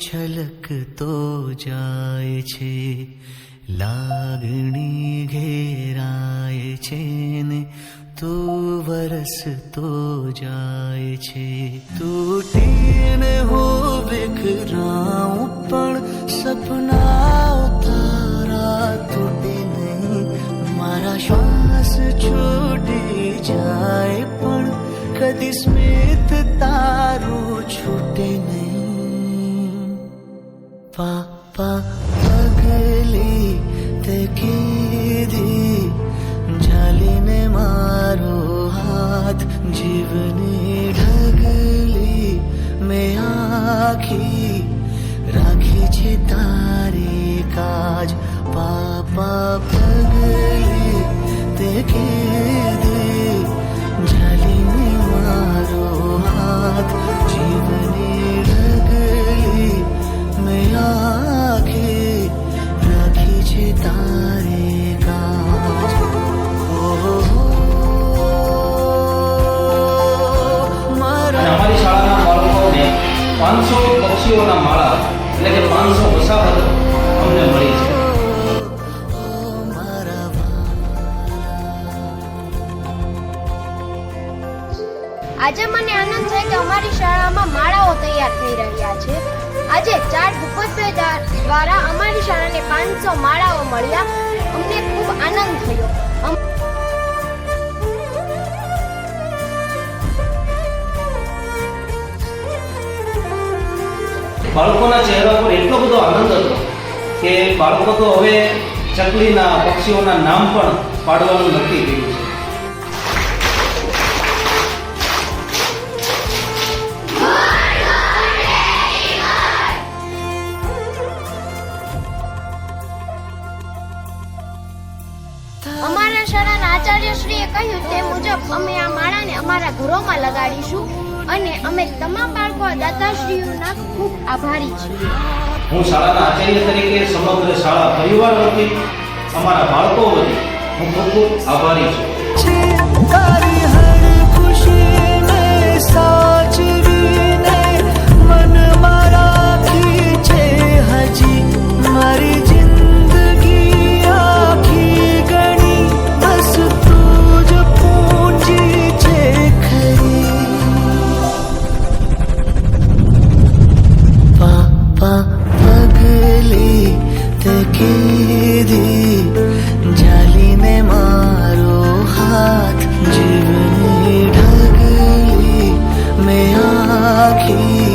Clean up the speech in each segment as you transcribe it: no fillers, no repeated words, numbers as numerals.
છલકતો જાય છે, લાગણી ઘેરાય છે ને તું વરસતો જાય છે. તૂટીને હું વિખરાઉં પણ સપના તારા તૂટે નહીં. મારા શ્વાસ છૂટી જાય પણ કદી સ્મિત તારું છૂટે નહીં. પાપા પગલી તે કીધી ઝાલીને મારો હાથ, જીવની ઢગલી મેં આખી રાખી છે તારી કાજ. પાપા પગલી તે કીધી ઝાલીને મારો હાથ, જીવની ઢગલી મેં આખી રાખી છે તારી કાજ. અમારી શાળાના બાળકોને 500 પક્ષીઓના માળા એટલે કે 500 વસાહતો અમને મળી છે. આજે મને આનંદ છે કે અમારી શાળામાં માળાઓ તૈયાર થઈ રહ્યા છે. આજે 4 ભૂપતભાઈ દ્વારા અમારી શાળાને 500 માળાઓ મળ્યા. અમને ખૂબ આનંદ થયો. બાળકોના ચહેરા પર એટલો બધો આનંદ હતો કે બાળકો તો હવે ચકલીના પક્ષીઓના નામ પણ પાડવાનું નક્કી કર્યું છે. અમારા શાળાના આચાર્યશ્રીએ કહ્યું તે મુજબ અમે આ માળાને અમારા ઘરોમાં લગાડીશું અને અમે તમામ બાળકો દાતાશ્રીઓના ખૂબ આભારી છીએ. હું શાળાના આચાર્ય તરીકે સમગ્ર શાળા પરિવાર વતી અમારા બાળકો વતી હું ખૂબ ખૂબ આભારી છું. તારી હર ખુશીને સાચવીને મનમાં રાખી છે હજી મારી જિંદગી આખી ગણી. બસ તું જ પૂંજી છે ખરી. પાપા પગલી તે કીધી ઝાલીને મારો હાથ, જીવની ઢગલી મેં આખી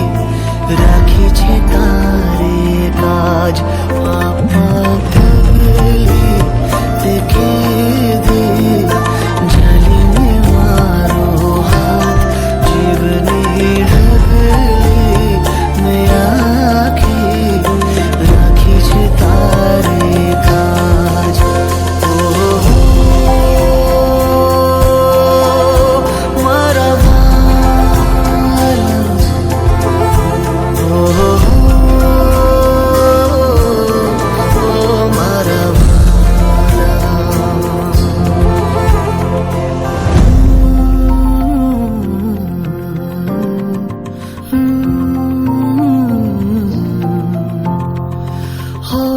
રાખી છે તારી કાજ. પાપા